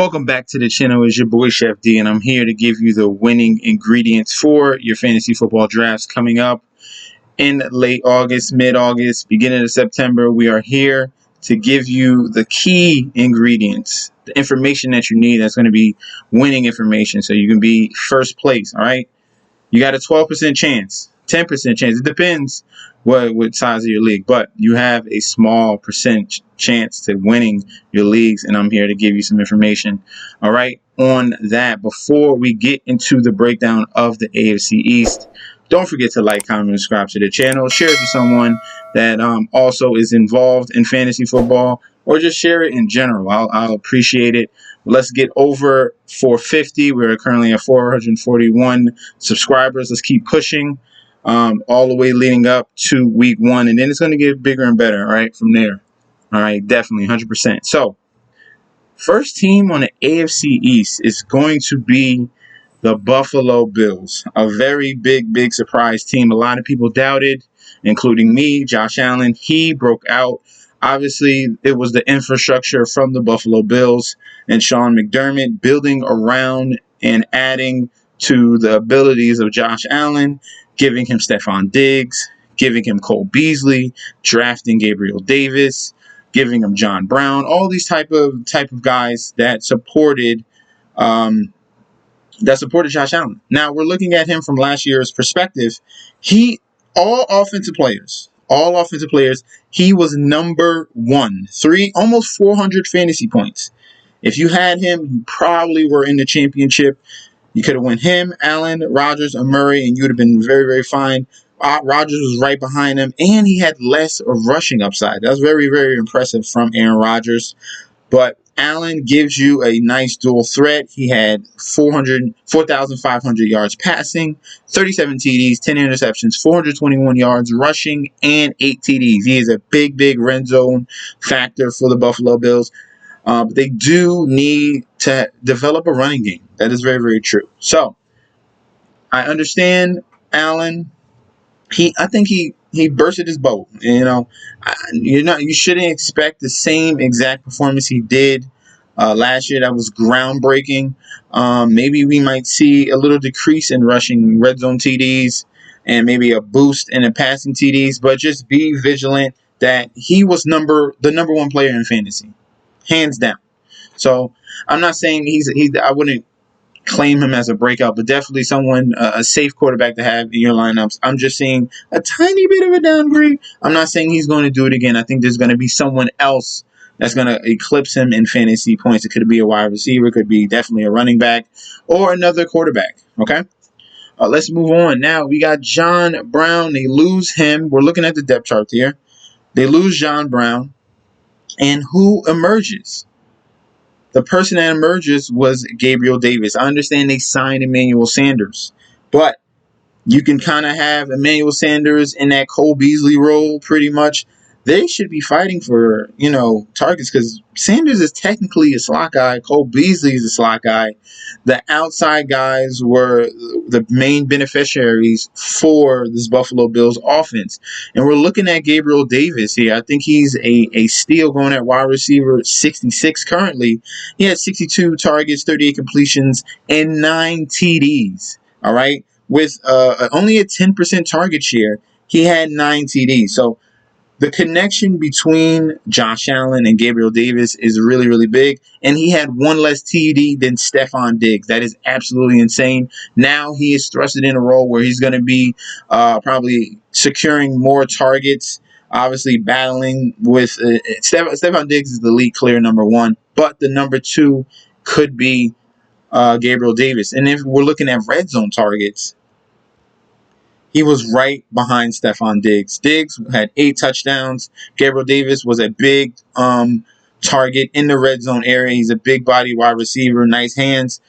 Welcome back to the channel. It's your boy Chef D, and I'm here to give you the winning ingredients for your fantasy football drafts coming up in late August, mid-August, beginning of September. We are here to give you the key ingredients, the information that you need that's going to be winning information so you can be first place, all right? You got a 12% chance, 10% chance. It depends what size of your league, but you have a small percent chance to winning your leagues, and I'm here to give you some information, all right, on that. Before we get into the breakdown of the AFC East, don't forget to like, comment, and subscribe to the channel. Share it to someone that also is involved in fantasy football, or just share it in general. I'll appreciate it. Let's get over 450. We're currently at 441 subscribers. Let's keep pushing all the way leading up to week 1. And then it's going to get bigger and better, all right, from there. All right, definitely, 100%. So, first team on the AFC East is going to be the Buffalo Bills. A very big surprise team. A lot of people doubted, including me, Josh Allen. He broke out. Obviously, it was the infrastructure from the Buffalo Bills and Sean McDermott building around and adding to the abilities of Josh Allen, giving him Stephon Diggs, giving him Cole Beasley, drafting Gabriel Davis, giving him John Brown, all these type of guys that supported Josh Allen. Now we're looking at him from last year's perspective. All offensive players. He was number 1, almost 400 fantasy points. If you had him, you probably were in the championship. You could have won him, Allen, Rodgers, or Murray, and you would have been very fine. Rodgers was right behind him, and he had less rushing upside. That was very impressive from Aaron Rodgers. But Allen gives you a nice dual threat. He had 4,500 yards passing, 37 TDs, 10 interceptions, 421 yards rushing, and 8 TDs. He is a big red zone factor for the Buffalo Bills. But they do need to develop a running game. That is very true. So, I understand Allen. I think he bursted his boat. You shouldn't expect the same exact performance he did last year. That was groundbreaking. Maybe we might see a little decrease in rushing red zone TDs and maybe a boost in the passing TDs, but just be vigilant that he was the number 1 player in fantasy, hands down. So I'm not saying I wouldn't claim him as a breakout, but definitely someone, a safe quarterback to have in your lineups. I'm just seeing a tiny bit of a downgrade. I'm not saying he's going to do it again. I think there's going to be someone else that's going to eclipse him in fantasy points. It could be a wide receiver, could be definitely a running back, or another quarterback. Okay, let's move on. Now we got John Brown. They lose him. We're looking at the depth chart here. They lose John Brown, and who emerges? The person that emerges was Gabriel Davis. I understand they signed Emmanuel Sanders, but you can kind of have Emmanuel Sanders in that Cole Beasley role pretty much. They should be fighting for, targets, because Sanders is technically a slot guy. Cole Beasley is a slot guy. The outside guys were the main beneficiaries for this Buffalo Bills offense. And we're looking at Gabriel Davis here. I think he's a steal going at wide receiver 66 currently. He had 62 targets, 38 completions, and 9 TDs. All right. With only a 10% target share, he had 9 TDs. So the connection between Josh Allen and Gabriel Davis is really big, and he had 1 less TD than Stephon Diggs. That is absolutely insane. Now he is thrusted in a role where he's going to be probably securing more targets, obviously battling with Stephon Diggs is the league clear number 1, but the number 2 could be Gabriel Davis. And if we're looking at red zone targets, he was right behind Stephon Diggs. Diggs had 8 touchdowns. Gabriel Davis was a big target in the red zone area. He's a big body wide receiver, nice hands.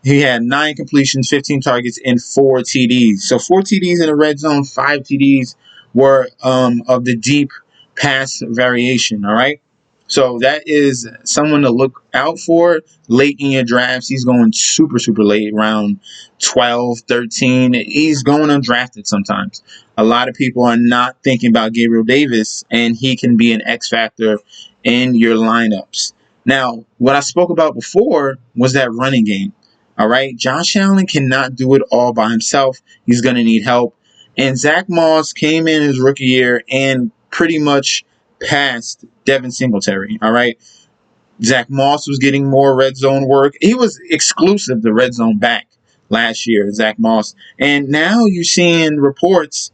He had 9 completions, 15 targets, and 4 TDs. So 4 TDs in the red zone, 5 TDs were of the deep pass variation, all right? So that is someone to look out for late in your drafts. He's going super late, around 12, 13. He's going undrafted sometimes. A lot of people are not thinking about Gabriel Davis, and he can be an X factor in your lineups. Now, what I spoke about before was that running game. All right. Josh Allen cannot do it all by himself. He's going to need help. And Zach Moss came in his rookie year and pretty much passed Devin Singletary. All right. Zach Moss was getting more red zone work. He was exclusive to red zone back last year, Zach Moss. And now you're seeing reports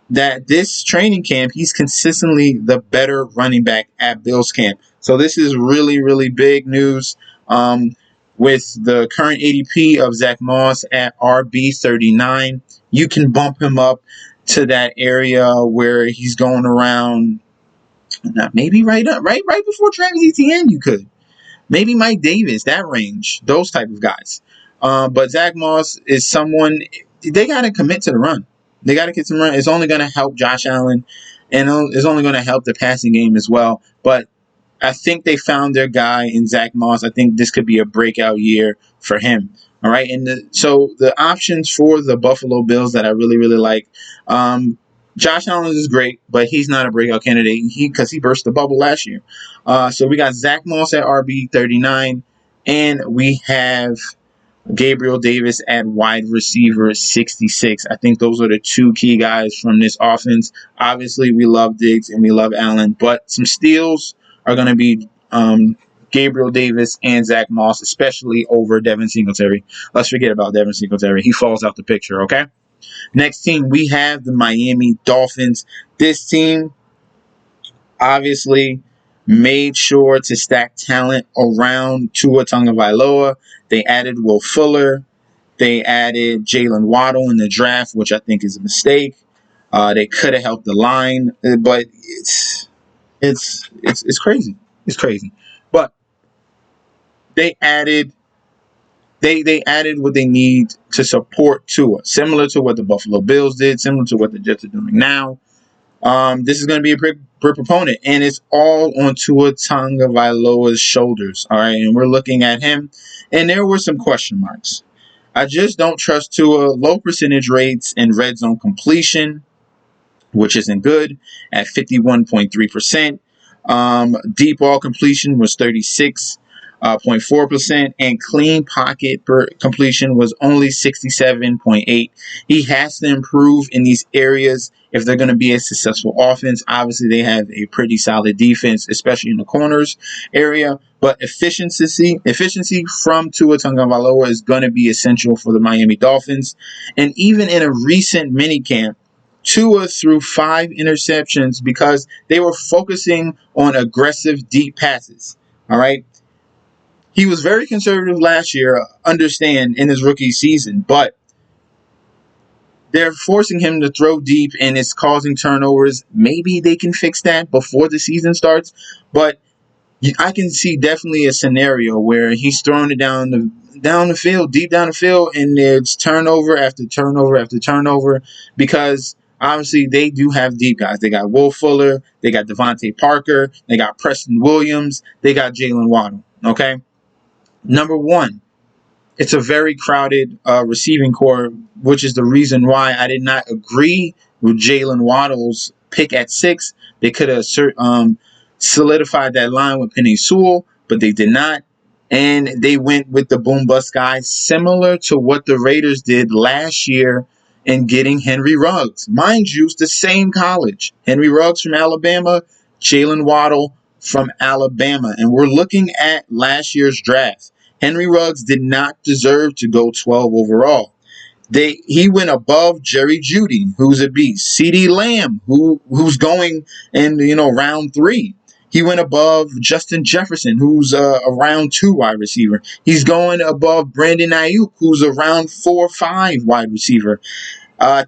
that this training camp, he's consistently the better running back at Bills camp. So this is really, really big news. With the current ADP of Zach Moss at RB39, you can bump him up to that area where he's going around, maybe right before Travis Etienne. You could maybe Mike Davis, that range, those type of guys. But Zach Moss is someone they got to commit to the run. They got to get some run. It's only going to help Josh Allen, and it's only going to help the passing game as well. But I think they found their guy in Zach Moss. I think this could be a breakout year for him. All right, and so the options for the Buffalo Bills that I really, really like. Josh Allen is great, but he's not a breakout candidate because he burst the bubble last year. So we got Zach Moss at RB39, and we have Gabriel Davis at wide receiver 66. I think those are the two key guys from this offense. Obviously, we love Diggs and we love Allen, but some steals are going to be Gabriel Davis and Zach Moss, especially over Devin Singletary. Let's forget about Devin Singletary. He falls out the picture, okay? Next team, we have the Miami Dolphins. This team obviously made sure to stack talent around Tua Tagovailoa. They added Will Fuller. They added Jalen Waddle in the draft, which I think is a mistake. They could have helped the line, but it's crazy. It's crazy. But they added what they need to support Tua, similar to what the Buffalo Bills did, similar to what the Jets are doing now. This is going to be a big proponent, and it's all on Tua Tagovailoa's shoulders. All right, and we're looking at him, and there were some question marks. I just don't trust Tua. Low percentage rates in red zone completion, which isn't good, at 51.3%. Deep ball completion was 36.4%, and clean pocket per completion was only 67.8. He has to improve in these areas if they're going to be a successful offense. Obviously, they have a pretty solid defense, especially in the corners area. But efficiency from Tua Tagovailoa is going to be essential for the Miami Dolphins. And even in a recent minicamp, Tua threw 5 interceptions because they were focusing on aggressive deep passes. All right. He was very conservative last year, understand, in his rookie season, but they're forcing him to throw deep and it's causing turnovers. Maybe they can fix that before the season starts, but I can see definitely a scenario where he's throwing it down the field, deep down the field, and it's turnover after turnover after turnover because obviously they do have deep guys. They got Will Fuller, they got Devontae Parker, they got Preston Williams, they got Jalen Waddle, okay? Number one, it's a very crowded receiving core, which is the reason why I did not agree with Jalen Waddle's pick at 6. They could have solidified that line with Penei Sewell, but they did not. And they went with the boom bust guy, similar to what the Raiders did last year in getting Henry Ruggs. Mind you, it's the same college. Henry Ruggs from Alabama, Jalen Waddle from Alabama. And we're looking at last year's draft. Henry Ruggs did not deserve to go 12 overall. He went above Jerry Jeudy, who's a beast. CeeDee Lamb, who's going in round 3. He went above Justin Jefferson, who's a round 2 wide receiver. He's going above Brandon Ayuk, who's a round 4 or 5 wide receiver.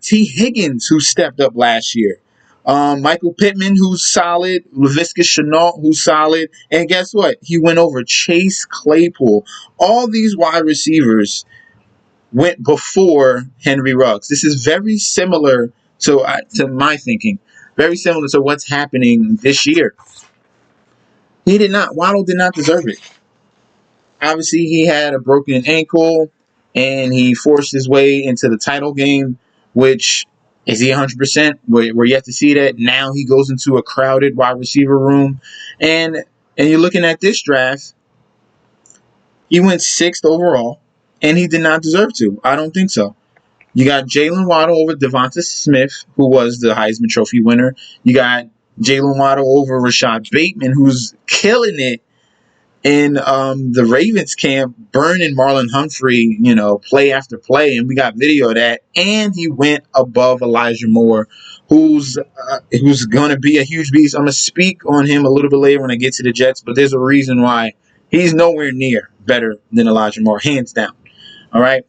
T. Higgins, who stepped up last year. Michael Pittman, who's solid. Laviska Shenault, who's solid. And guess what? He went over Chase Claypool. All these wide receivers went before Henry Ruggs. This is very similar to my thinking. Very similar to what's happening this year. Waddle did not deserve it. Obviously, he had a broken ankle, and he forced his way into the title game, which... Is he 100%? We're yet to see that. Now he goes into a crowded wide receiver room. And you're looking at this draft, He went 6th overall, and he did not deserve to. I don't think so. You got Jalen Waddle over Devonta Smith, who was the Heisman Trophy winner. You got Jalen Waddle over Rashad Bateman, who's killing it in the Ravens camp, burning Marlon Humphrey, play after play, and we got video of that. And he went above Elijah Moore, who's going to be a huge beast. I'm going to speak on him a little bit later when I get to the Jets, but there's a reason why he's nowhere near better than Elijah Moore, hands down. All right.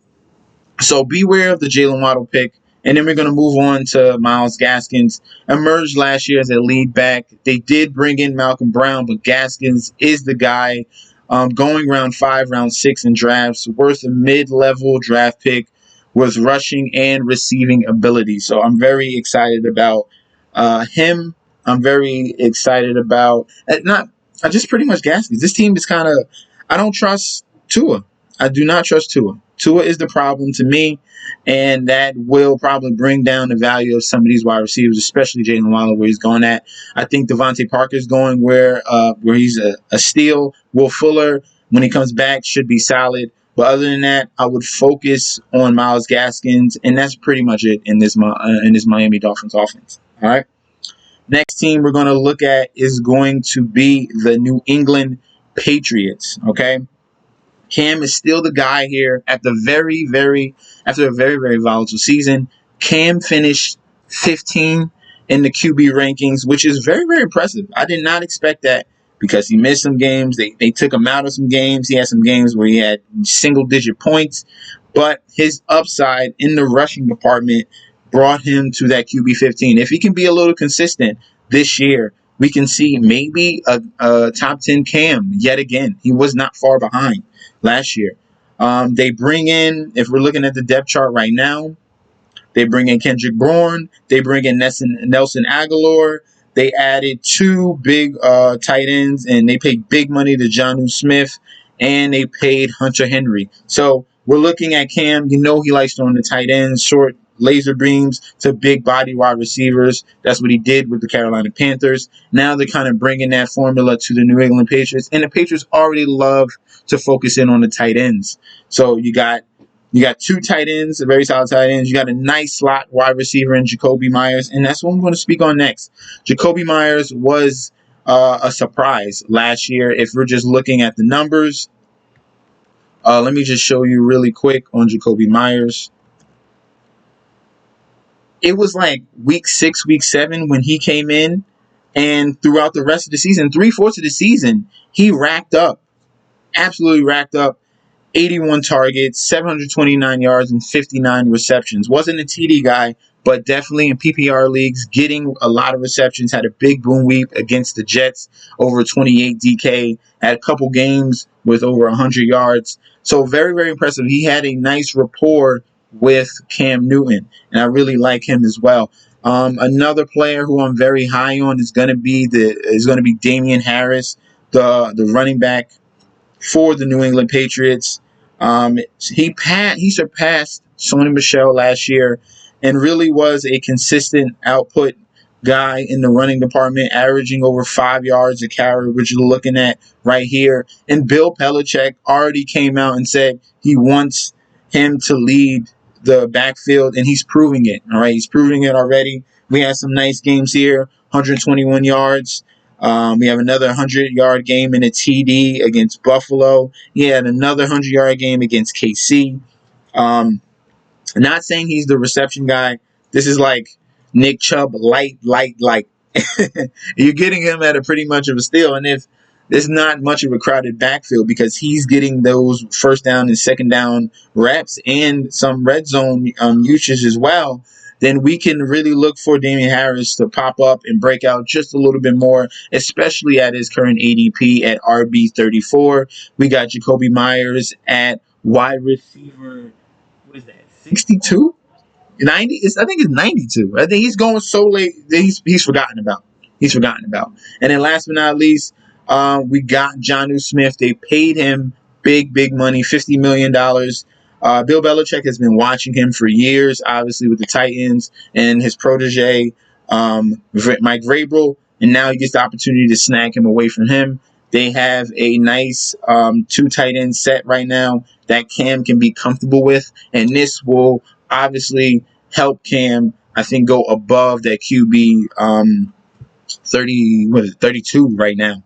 So beware of the Jalen Waddle pick. And then we're going to move on to Myles Gaskins. Emerged last year as a lead back. They did bring in Malcolm Brown, but Gaskins is the guy going round 5, round 6 in drafts. Worth a mid-level draft pick with rushing and receiving ability. So I'm very excited about him. I'm very excited about just pretty much Gaskins. This team is kind of, I don't trust Tua. I do not trust Tua. Tua is the problem to me, and that will probably bring down the value of some of these wide receivers, especially Jalen Waddle, where he's going at. I think Devontae Parker's going where he's a steal. Will Fuller, when he comes back, should be solid. But other than that, I would focus on Myles Gaskins, and that's pretty much it in this Miami Dolphins offense. All right. Next team we're going to look at is going to be the New England Patriots. Okay. Cam is still the guy here after a very, very volatile season. Cam finished 15 in the QB rankings, which is very, very impressive. I did not expect that because he missed some games. They took him out of some games. He had some games where he had single-digit points, but his upside in the rushing department brought him to that QB 15. If he can be a little consistent this year, we can see maybe a top 10 Cam yet again. He was not far behind last year. They bring in, if we're looking at the depth chart right now, they bring in Kendrick Bourne. They bring in Nelson Aguilar. They added 2 big tight ends, and they paid big money to Jonnu Smith, and they paid Hunter Henry. So we're looking at Cam. You know he likes throwing the tight ends, short laser beams to big body wide receivers. That's what he did with the Carolina Panthers. Now they're kind of bringing that formula to the New England Patriots, and the Patriots already love to focus in on the tight ends. So you got 2 tight ends, very solid tight ends. You got a nice slot wide receiver in Jacoby Myers, and that's what I'm going to speak on next. Jacoby Myers was a surprise last year. If we're just looking at the numbers, let me just show you really quick on Jacoby Myers. It was like week 6, week 7 when he came in, and throughout the rest of the season, 3/4 of the season, he absolutely racked up 81 targets, 729 yards, and 59 receptions. Wasn't a TD guy, but definitely in PPR leagues, getting a lot of receptions. Had a big boom week against the Jets, over 28 DK. Had a couple games with over 100 yards. So very, very impressive. He had a nice rapport with Cam Newton, and I really like him as well. Another player who I'm very high on is going to be Damian Harris, the running back for the New England Patriots. He surpassed Sony Michel last year and really was a consistent output guy in the running department, averaging over 5 yards a carry, which you're looking at right here. And Bill Belichick already came out and said he wants him to lead the backfield, and he's proving it. All right, he's proving it already. We had some nice games here, 121 yards. We have another 100-yard game in a TD against Buffalo. He had another 100-yard game against KC. Not saying he's the reception guy. This is like Nick Chubb light. You're getting him at a pretty much of a steal. And if there's not much of a crowded backfield because he's getting those first down and second down reps and some red zone usage as well, then we can really look for Damian Harris to pop up and break out just a little bit more, especially at his current ADP at RB34. We got Jacoby Myers at wide receiver, what is that, 62? 90? I think it's 92. I think he's going so late that he's forgotten about. And then last but not least, we got Jonnu Smith. They paid him big money, $50 million. Bill Belichick has been watching him for years, obviously with the Titans and his protege, Mike Vrabel, and now he gets the opportunity to snag him away from him. They have a nice two tight end set right now that Cam can be comfortable with, and this will obviously help Cam, I think, go above that QB 32 right now,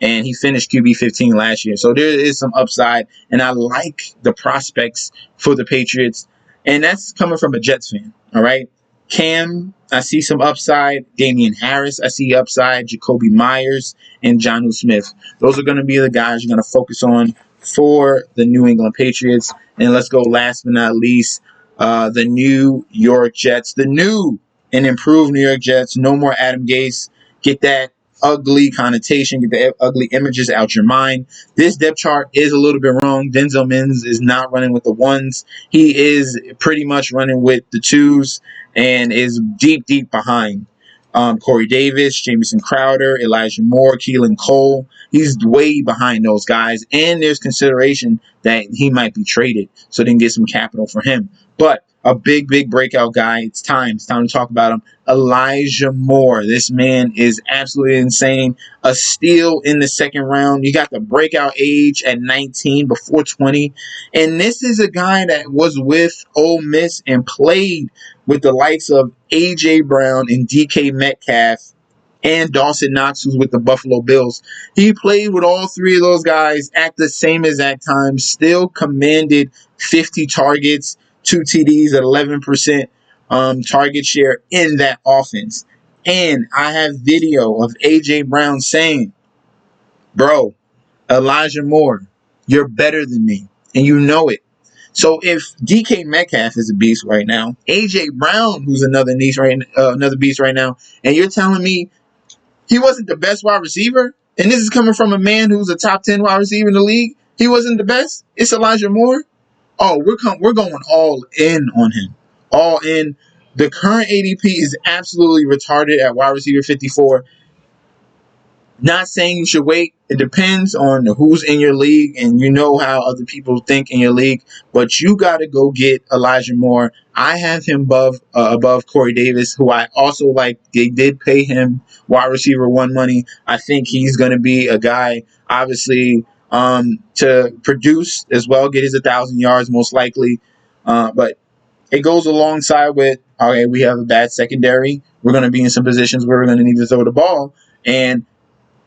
and he finished QB 15 last year. So there is some upside, and I like the prospects for the Patriots, and that's coming from a Jets fan. All right, Cam, I see some upside. Damian Harris, I see upside. Jacoby Myers and Jonnu Smith. Those are going to be the guys you're going to focus on for the New England Patriots. And let's go last but not least, the New York Jets, the new and improved New York Jets. No more Adam Gase. Get that ugly connotation, get the ugly images out your mind. This depth chart is a little bit wrong. Denzel Mims is not running with the ones. He is pretty much running with the twos and is deep, deep behind. Corey Davis, Jamison Crowder, Elijah Moore, Keelan Cole. He's way behind those guys, and there's consideration that he might be traded, so they can get some capital for him. But a big, big breakout guy. It's time to talk about him. Elijah Moore. This man is absolutely insane. A steal in the second round. You got the breakout age at 19, before 20. And this is a guy that was with Ole Miss and played with the likes of A.J. Brown and D.K. Metcalf and Dawson Knox, who's with the Buffalo Bills. He played with all three of those guys at the same exact time, still commanded 50 targets, 2 TDs at 11% target share in that offense. And I have video of A.J. Brown saying, bro, Elijah Moore, you're better than me, and you know it. So if DK Metcalf is a beast right now, A.J. Brown, who's another beast right now, and you're telling me he wasn't the best wide receiver, and this is coming from a man who's a top 10 wide receiver in the league, he wasn't the best? It's Elijah Moore? Oh, we're going all in on him. All in. The current ADP is absolutely retarded at wide receiver 54. Not saying you should wait. It depends on who's in your league, and you know how other people think in your league. But you got to go get Elijah Moore. I have him above Corey Davis, who I also like. They did pay him wide receiver one money. I think he's going to be a guy, obviously, to produce as well, get his 1,000 yards most likely. But it goes alongside with, okay, we have a bad secondary. We're going to be in some positions where we're going to need to throw the ball. And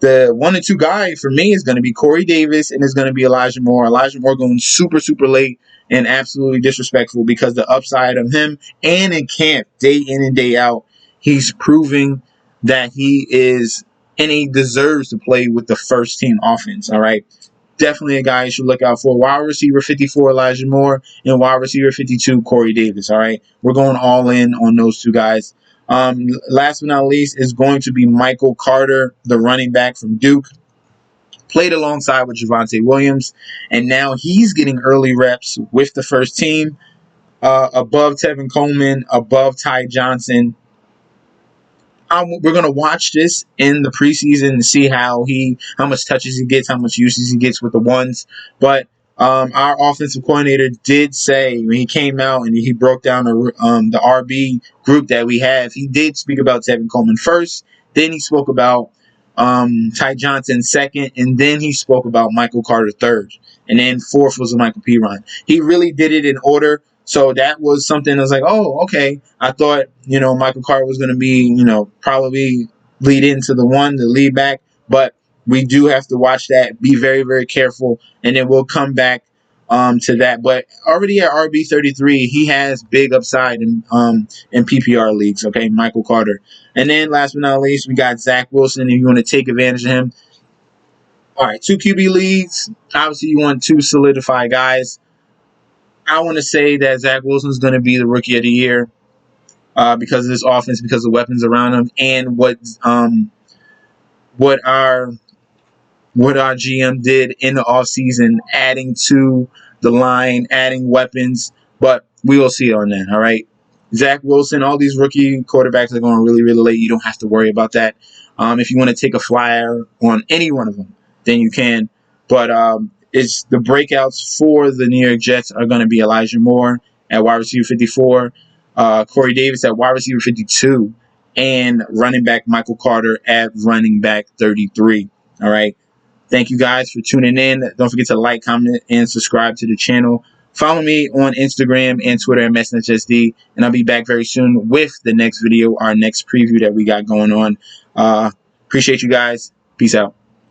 the 1 and 2 guy for me is going to be Corey Davis, and it's going to be Elijah Moore. Elijah Moore going super, super late and absolutely disrespectful because the upside of him and in camp, day in and day out, he's proving that he is and he deserves to play with the first team offense. All right. Definitely a guy you should look out for. Wide receiver 54, Elijah Moore, and wide receiver 52, Corey Davis. All right. We're going all in on those two guys. Last but not least is going to be Michael Carter, the running back from Duke. Played alongside with Javonte Williams, and now he's getting early reps with the first team, above Tevin Coleman, above Ty Johnson. We're going to watch this in the preseason and see how much touches he gets, how much usage he gets with the ones. But our offensive coordinator did say when he came out and he broke down the RB group that we have, he did speak about Tevin Coleman first. Then he spoke about Ty Johnson second, and then he spoke about Michael Carter third. And then fourth was Michael Piron. He really did it in order. So that was something that was like, oh, okay. I thought, Michael Carter was going to be, probably lead into the lead back. But we do have to watch that, be very, very careful, and then we'll come back to that. But already at RB33, he has big upside in PPR leagues, okay, Michael Carter. And then last but not least, we got Zach Wilson, if you want to take advantage of him. All right, 2 QB leagues. Obviously, you want 2 solidified guys. I want to say that Zach Wilson is going to be the rookie of the year because of this offense, because of the weapons around him, and what our GM did in the offseason, adding to the line, adding weapons. But we will see on that, all right? Zach Wilson, all these rookie quarterbacks are going really, really late. You don't have to worry about that. If you want to take a flyer on any one of them, then you can. But it's the breakouts for the New York Jets are going to be Elijah Moore at wide receiver 54, Corey Davis at wide receiver 52, and running back Michael Carter at running back 33. All right. Thank you guys for tuning in. Don't forget to like, comment, and subscribe to the channel. Follow me on Instagram and Twitter at metsnetsjets, and I'll be back very soon with the next video, our next preview that we got going on. Appreciate you guys. Peace out.